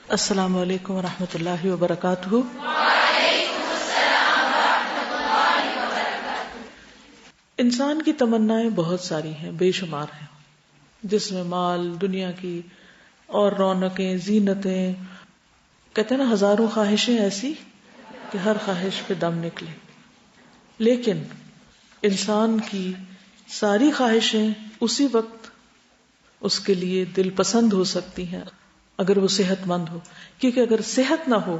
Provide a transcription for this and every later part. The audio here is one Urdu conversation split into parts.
السلام علیکم ورحمۃ اللہ وبرکاتہ۔ انسان کی تمنائیں بہت ساری ہیں، بے شمار ہیں، جس میں مال، دنیا کی اور رونقیں، زینتیں، کہتے ہیں نا ہزاروں خواہشیں ایسی کہ ہر خواہش پہ دم نکلے۔ لیکن انسان کی ساری خواہشیں اسی وقت اس کے لیے دل پسند ہو سکتی ہیں اگر وہ صحت مند ہو، کیونکہ اگر صحت نہ ہو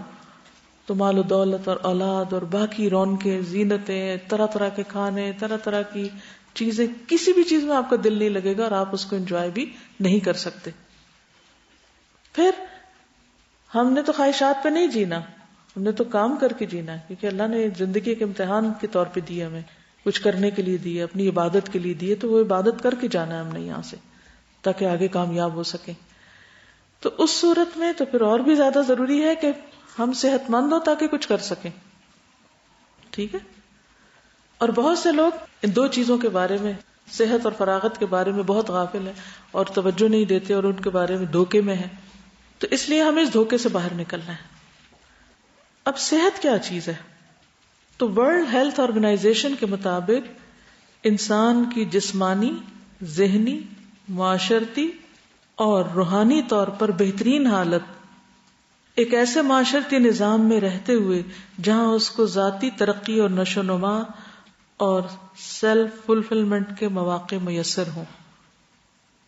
تو مال و دولت اور اولاد اور باقی رونقیں، زینتیں، طرح طرح کے کھانے، طرح طرح کی چیزیں، کسی بھی چیز میں آپ کا دل نہیں لگے گا اور آپ اس کو انجوائے بھی نہیں کر سکتے۔ پھر ہم نے تو خواہشات پہ نہیں جینا، ہم نے تو کام کر کے جینا ہے، کیونکہ اللہ نے زندگی کے امتحان کے طور پہ دی ہمیں، کچھ کرنے کے لیے دی ہے، اپنی عبادت کے لیے دی ہے، تو وہ عبادت کر کے جانا ہے ہم نے یہاں سے، تاکہ آگے کامیاب ہو سکیں۔ تو اس صورت میں تو پھر اور بھی زیادہ ضروری ہے کہ ہم صحت مند ہو تاکہ کچھ کر سکیں، ٹھیک ہے۔ اور بہت سے لوگ ان دو چیزوں کے بارے میں، صحت اور فراغت کے بارے میں بہت غافل ہیں اور توجہ نہیں دیتے اور ان کے بارے میں دھوکے میں ہیں، تو اس لیے ہمیں اس دھوکے سے باہر نکلنا ہے۔ اب صحت کیا چیز ہے؟ تو ورلڈ ہیلتھ آرگنائزیشن کے مطابق انسان کی جسمانی، ذہنی، معاشرتی اور روحانی طور پر بہترین حالت ایک ایسے معاشرتی نظام میں رہتے ہوئے جہاں اس کو ذاتی ترقی اور نشو و نما اور سیلف فلفلمنٹ کے مواقع میسر ہوں،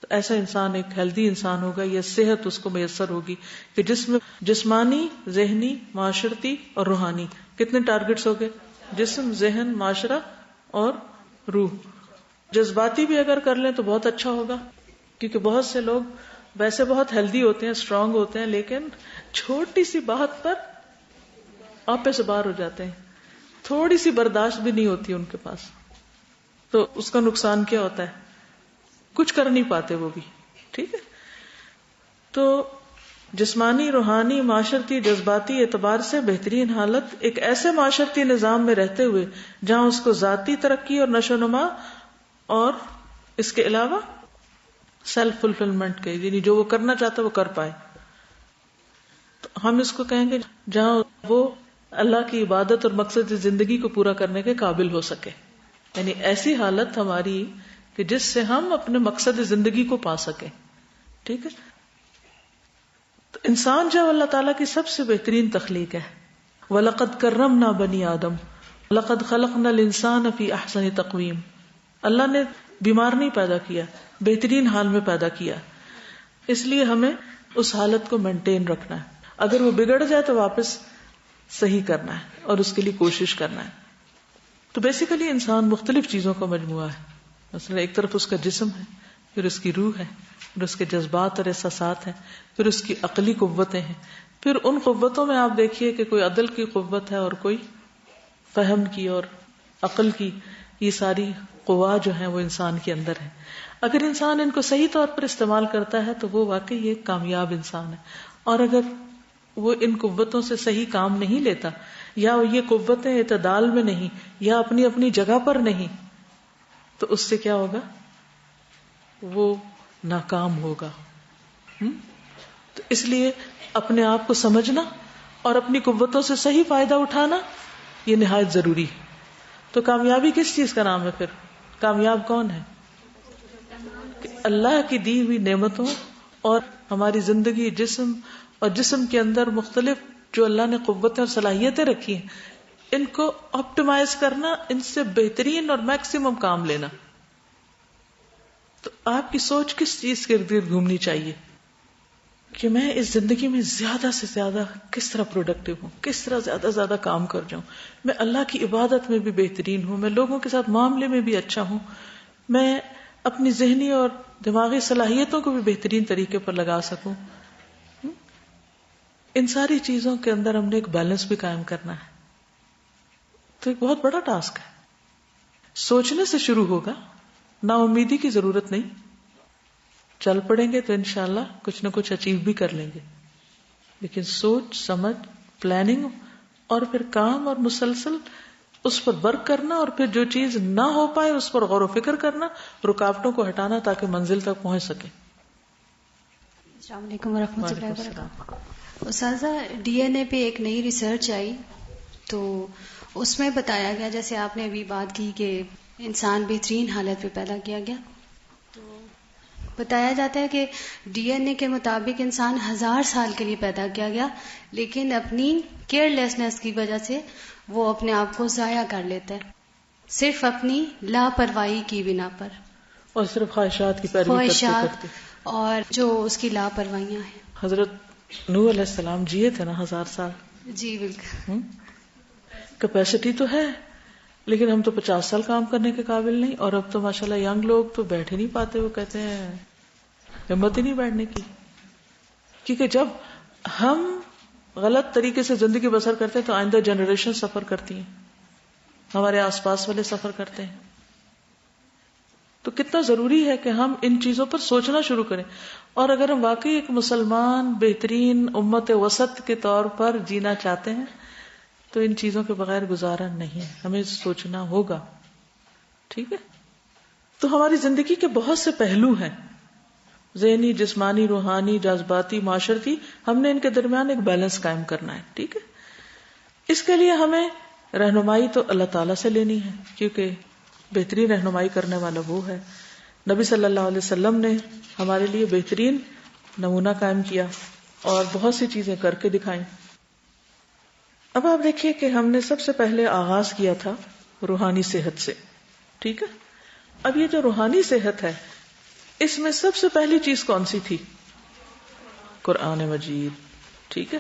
تو ایسا انسان ایک ہیلدی انسان ہوگا، یا صحت اس کو میسر ہوگی کہ جس میں جسمانی، ذہنی، معاشرتی اور روحانی کتنے ٹارگٹس ہو گئے؟ جسم، ذہن، معاشرہ اور روح۔ جذباتی بھی اگر کر لیں تو بہت اچھا ہوگا، کیونکہ بہت سے لوگ ویسے بہت ہیلدی ہوتے ہیں، اسٹرانگ ہوتے ہیں، لیکن چھوٹی سی بات پر آپے سے باہر ہو جاتے ہیں، تھوڑی سی برداشت بھی نہیں ہوتی ان کے پاس، تو اس کا نقصان کیا ہوتا ہے؟ کچھ کر نہیں پاتے وہ بھی، ٹھیک ہے۔ تو جسمانی، روحانی، معاشرتی، جذباتی اعتبار سے بہترین حالت ایک ایسے معاشرتی نظام میں رہتے ہوئے جہاں اس کو ذاتی ترقی اور نشو و نما اور اس کے علاوہ سیلف فلفلمنٹ کے، یعنی جو وہ کرنا چاہتا ہے وہ کر پائے۔ تو ہم اس کو کہیں گے جہاں وہ اللہ کی عبادت اور مقصد زندگی کو پورا کرنے کے قابل ہو سکے، یعنی ایسی حالت ہماری کہ جس سے ہم اپنے مقصد زندگی کو پا سکیں، ٹھیک ہے۔ تو انسان جو اللہ تعالیٰ کی سب سے بہترین تخلیق ہے، وَلَقَدْ كَرَّمْنَا بَنِي آدَمَ وَلَقَدْ خَلَقْنَا الْإِنسَانَ فِي أَحْسَنِ تَقْوِيمٍ۔ اللہ نے بیمار نہیں پیدا کیا، بہترین حال میں پیدا کیا، اس لیے ہمیں اس حالت کو مینٹین رکھنا ہے، اگر وہ بگڑ جائے تو واپس صحیح کرنا ہے اور اس کے لیے کوشش کرنا ہے۔ تو بیسیکلی انسان مختلف چیزوں کا مجموعہ ہے، مثلا ایک طرف اس کا جسم ہے، پھر اس کی روح ہے، پھر اس کے جذبات اور احساسات ہیں، پھر اس کی عقلی قوتیں ہیں، پھر ان قوتوں میں آپ دیکھیے کہ کوئی عدل کی قوت ہے اور کوئی فہم کی اور عقل کی، یہ ساری قوا جو ہیں وہ انسان کے اندر ہے۔ اگر انسان ان کو صحیح طور پر استعمال کرتا ہے تو وہ واقعی ایک کامیاب انسان ہے، اور اگر وہ ان قوتوں سے صحیح کام نہیں لیتا، یا یہ قوتیں اعتدال میں نہیں یا اپنی اپنی جگہ پر نہیں، تو اس سے کیا ہوگا؟ وہ ناکام ہوگا۔ تو اس لیے اپنے آپ کو سمجھنا اور اپنی قوتوں سے صحیح فائدہ اٹھانا یہ نہایت ضروری ہے۔ تو کامیابی کس چیز کا نام ہے پھر؟ کامیاب کون ہے؟ کہ اللہ کی دی ہوئی نعمتوں اور ہماری زندگی، جسم اور جسم کے اندر مختلف جو اللہ نے قوتیں اور صلاحیتیں رکھی ہیں، ان کو آپٹیمائز کرنا، ان سے بہترین اور میکسیمم کام لینا۔ تو آپ کی سوچ کس چیز کے ارد گرد گھومنی چاہیے کہ میں اس زندگی میں زیادہ سے زیادہ کس طرح پروڈکٹیو ہوں، کس طرح زیادہ سے زیادہ کام کر جاؤں، میں اللہ کی عبادت میں بھی بہترین ہوں، میں لوگوں کے ساتھ معاملے میں بھی اچھا ہوں، میں اپنی ذہنی اور دماغی صلاحیتوں کو بھی بہترین طریقے پر لگا سکوں۔ ان ساری چیزوں کے اندر ہم نے ایک بیلنس بھی قائم کرنا ہے، تو ایک بہت بڑا ٹاسک ہے۔ سوچنے سے شروع ہوگا، نا امیدی کی ضرورت نہیں، چل پڑیں گے تو انشاءاللہ کچھ نہ کچھ اچیو بھی کر لیں گے، لیکن سوچ سمجھ، پلاننگ اور پھر کام اور مسلسل اس پر ورک کرنا، اور پھر جو چیز نہ ہو پائے اس پر غور و فکر کرنا، رکاوٹوں کو ہٹانا تاکہ منزل تک پہنچ سکے۔ السلام علیکم ورحمۃ اللہ وبرکاتہ۔ اساتذہ ڈی این اے پہ ایک نئی ریسرچ آئی تو اس میں بتایا گیا، جیسے آپ نے ابھی بات کی کہ انسان بہترین حالت پہ پیدا کیا گیا، تو بتایا جاتا ہے کہ ڈی این اے کے مطابق انسان 1000 سال کے لیے پیدا کیا گیا، لیکن اپنی کیئر لیسنس کی وجہ سے وہ اپنے آپ کو ضائع کر لیتا ہے، صرف اپنی لاپرواہی کی بنا پر، اور صرف خواہشات کی پیروی کرتے کرتے. اور جو اس کی لاپرواہیاں ہیں. حضرت نوح علیہ السلام جیے تھے نا 1000 سال. جی بالکل. کیپیسٹی تو ہے لیکن ہم تو 50 سال کام کرنے کے قابل نہیں، اور اب تو ماشاءاللہ ینگ لوگ تو بیٹھ ہی نہیں پاتے، وہ کہتے ہیں ہمت ہی نہیں بیٹھنے کی. کیونکہ جب ہم غلط طریقے سے زندگی بسر کرتے ہیں تو آئندہ جنریشن سفر کرتی ہیں، ہمارے آس پاس والے سفر کرتے ہیں. تو کتنا ضروری ہے کہ ہم ان چیزوں پر سوچنا شروع کریں، اور اگر ہم واقعی ایک مسلمان بہترین امت وسط کے طور پر جینا چاہتے ہیں تو ان چیزوں کے بغیر گزارا نہیں، ہمیں سوچنا ہوگا. ٹھیک ہے. تو ہماری زندگی کے بہت سے پہلو ہیں، ذہنی، جسمانی، روحانی، جذباتی، معاشرتی. ہم نے ان کے درمیان ایک بیلنس قائم کرنا ہے. ٹھیک ہے. اس کے لیے ہمیں رہنمائی تو اللہ تعالیٰ سے لینی ہے، کیونکہ بہترین رہنمائی کرنے والا وہ ہے. نبی صلی اللہ علیہ وسلم نے ہمارے لیے بہترین نمونہ قائم کیا اور بہت سی چیزیں کر کے دکھائیں. اب آپ دیکھیے کہ ہم نے سب سے پہلے آغاز کیا تھا روحانی صحت سے. ٹھیک ہے. اب یہ جو روحانی صحت ہے اس میں سب سے پہلی چیز کون سی تھی؟ قرآن مجید. ٹھیک ہے.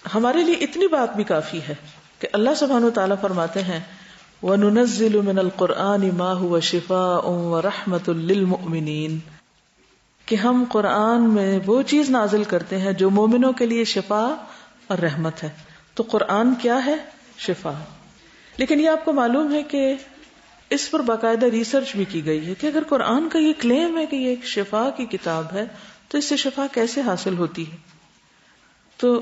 ہمارے لیے اتنی بات بھی کافی ہے کہ اللہ سبحانہ وتعالیٰ فرماتے ہیں وَنُنَزِّلُ مِنَ الْقُرْآنِ مَا هُوَ شِفَاءٌ وَرَحْمَةٌ لِّلْمُؤْمِنِينَ، کہ ہم قرآن میں وہ چیز نازل کرتے ہیں جو مومنوں کے لیے شفا اور رحمت ہے. تو قرآن کیا ہے؟ شفا. لیکن یہ آپ کو معلوم ہے کہ اس پر باقاعدہ ریسرچ بھی کی گئی ہے کہ اگر قرآن کا یہ کلیم ہے کہ یہ ایک شفا کی کتاب ہے تو اس سے شفا کیسے حاصل ہوتی ہے. تو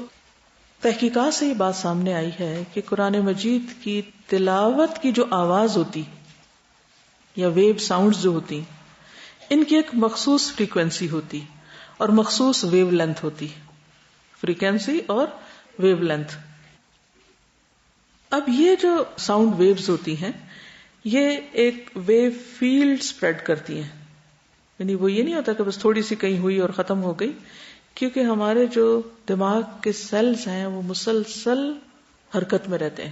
تحقیقات سے یہ بات سامنے آئی ہے کہ قرآن مجید کی تلاوت کی جو آواز ہوتی یا ویو ساؤنڈز جو ہوتی ان کی ایک مخصوص فریکوینسی ہوتی اور مخصوص ویو لینتھ ہوتی. فریکوینسی اور ویو لینتھ. اب یہ جو ساؤنڈ ویوز ہوتی ہیں یہ ایک ویو فیلڈ سپریڈ کرتی ہیں، یعنی وہ یہ نہیں ہوتا کہ بس تھوڑی سی کہیں ہوئی اور ختم ہو گئی، کیونکہ ہمارے جو دماغ کے سیلز ہیں وہ مسلسل حرکت میں رہتے ہیں،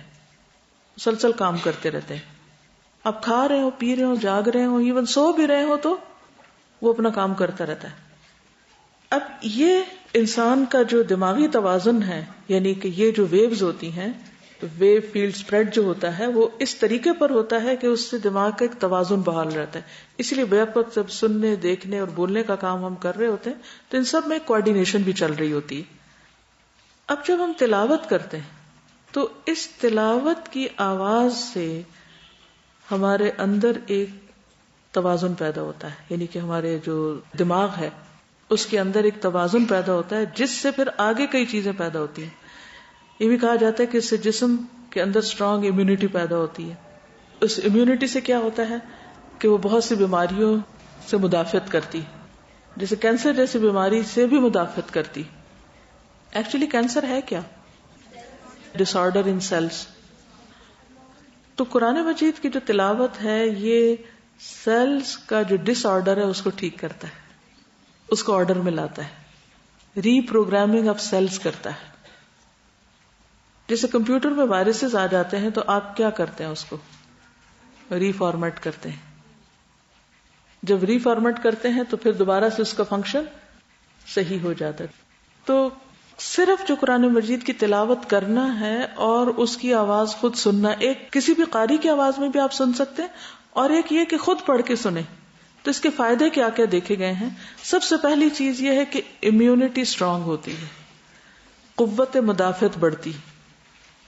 مسلسل کام کرتے رہتے ہیں. آپ کھا رہے ہو، پی رہے ہو، جاگ رہے ہو، ایون سو بھی رہے ہو تو وہ اپنا کام کرتا رہتا ہے. اب یہ انسان کا جو دماغی توازن ہے، یعنی کہ یہ جو ویوز ہوتی ہیں، ویو فیلڈ سپریڈ جو ہوتا ہے وہ اس طریقے پر ہوتا ہے کہ اس سے دماغ کا ایک توازن بحال رہتا ہے. اس لیے بیک وقت جب سننے، دیکھنے اور بولنے کا کام ہم کر رہے ہوتے ہیں تو ان سب میں کوآرڈینیشن بھی چل رہی ہوتی ہے. اب جب ہم تلاوت کرتے ہیں تو اس تلاوت کی آواز سے ہمارے اندر ایک توازن پیدا ہوتا ہے، یعنی کہ ہمارے جو دماغ ہے اس کے اندر ایک توازن پیدا ہوتا ہے جس سے پھر آگے کئی چیزیں پیدا ہوتی ہیں. یہ بھی کہا جاتا ہے کہ اس سے جسم کے اندر اسٹرانگ امیونٹی پیدا ہوتی ہے. اس امیونٹی سے کیا ہوتا ہے کہ وہ بہت سی بیماریوں سے مدافعت کرتی، جیسے کینسر جیسی بیماری سے بھی مدافعت کرتی. ایکچولی کینسر ہے کیا؟ ڈس آرڈر ان سیلز. تو قرآن مجید کی جو تلاوت ہے یہ سیلز کا جو ڈس آرڈر ہے اس کو ٹھیک کرتا ہے، اس کو آرڈر میں لاتا ہے، ری پروگرامنگ آف سیلز کرتا ہے. جیسے کمپیوٹر میں وائرسز آ جاتے ہیں تو آپ کیا کرتے ہیں؟ اس کو ری فارمیٹ کرتے ہیں. جب ری فارمیٹ کرتے ہیں تو پھر دوبارہ سے اس کا فنکشن صحیح ہو جاتا ہے. تو صرف جو قرآن مجید کی تلاوت کرنا ہے اور اس کی آواز خود سننا، ایک کسی بھی قاری کی آواز میں بھی آپ سن سکتے ہیں، اور ایک یہ کہ خود پڑھ کے سنیں. تو اس کے فائدے کیا کیا دیکھے گئے ہیں؟ سب سے پہلی چیز یہ ہے کہ امیونٹی اسٹرانگ ہوتی ہے، قوت مدافعت بڑھتی،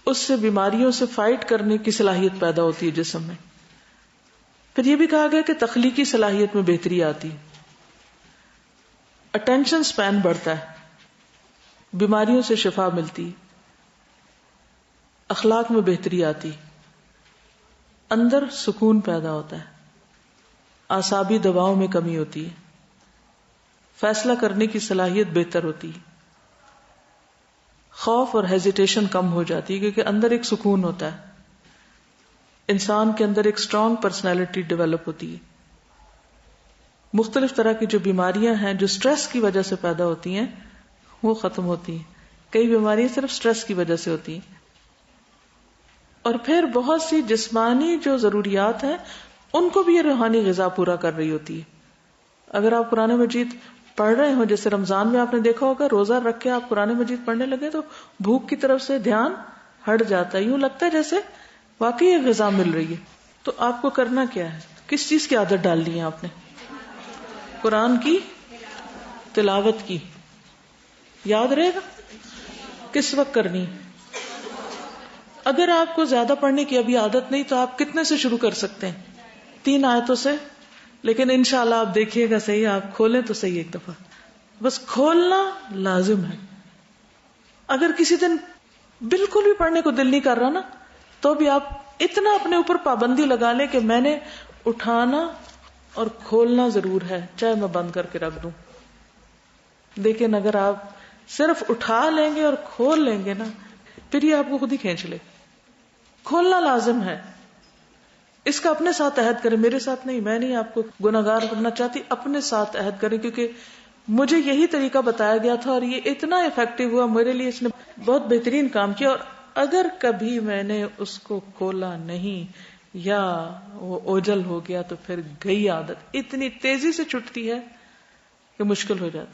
اس سے بیماریوں سے فائٹ کرنے کی صلاحیت پیدا ہوتی ہے جسم میں. پھر یہ بھی کہا گیا کہ تخلیقی صلاحیت میں بہتری آتی، اٹینشن سپین بڑھتا ہے، بیماریوں سے شفا ملتی، اخلاق میں بہتری آتی، اندر سکون پیدا ہوتا ہے، اعصابی دباؤ میں کمی ہوتی ہے، فیصلہ کرنے کی صلاحیت بہتر ہوتی ہے. خوف اور ہیزیٹیشن کم ہو جاتی ہے، کیونکہ اندر ایک سکون ہوتا ہے، انسان کے اندر ایک اسٹرانگ پرسنالٹی ڈیولپ ہوتی ہے. مختلف طرح کی جو بیماریاں ہیں جو سٹریس کی وجہ سے پیدا ہوتی ہیں وہ ختم ہوتی ہیں. کئی بیماریاں صرف سٹریس کی وجہ سے ہوتی ہیں. اور پھر بہت سی جسمانی جو ضروریات ہیں ان کو بھی یہ روحانی غذا پورا کر رہی ہوتی ہے. اگر آپ قرآن مجید پڑھ رہے ہو، جیسے رمضان میں آپ نے دیکھا ہوگا، روزہ رکھ کے آپ قرآن مجید پڑھنے لگے تو بھوک کی طرف سے دھیان ہٹ جاتا ہے، یوں لگتا ہے جیسے واقعی یہ غذا مل رہی ہے. تو آپ کو کرنا کیا ہے؟ کس چیز کی عادت ڈالنی ہے آپ نے؟ قرآن کی تلاوت کی. یاد رہے گا کس وقت کرنی. اگر آپ کو زیادہ پڑھنے کی ابھی عادت نہیں تو آپ کتنے سے شروع کر سکتے ہیں؟ 3 آیتوں سے. لیکن انشاءاللہ آپ دیکھیے گا صحیح، آپ کھولیں تو صحیح ایک دفعہ، بس کھولنا لازم ہے. اگر کسی دن بالکل بھی پڑھنے کو دل نہیں کر رہا نا، تو بھی آپ اتنا اپنے اوپر پابندی لگا لیں کہ میں نے اٹھانا اور کھولنا ضرور ہے، چاہے میں بند کر کے رکھ دوں. لیکن اگر آپ صرف اٹھا لیں گے اور کھول لیں گے نا، پھر یہ آپ کو خود ہی کھینچ لے. کھولنا لازم ہے. اس کا اپنے ساتھ عہد کریں، میرے ساتھ نہیں. میں نہیں آپ کو گناہگار کرنا چاہتی، اپنے ساتھ عہد کریں، کیونکہ مجھے یہی طریقہ بتایا گیا تھا اور یہ اتنا افیکٹو ہوا میرے لیے، اس نے بہت بہترین کام کیا. اور اگر کبھی میں نے اس کو کھولا نہیں یا وہ اوجل ہو گیا تو پھر گئی عادت اتنی تیزی سے چھٹتی ہے کہ مشکل ہو جاتی.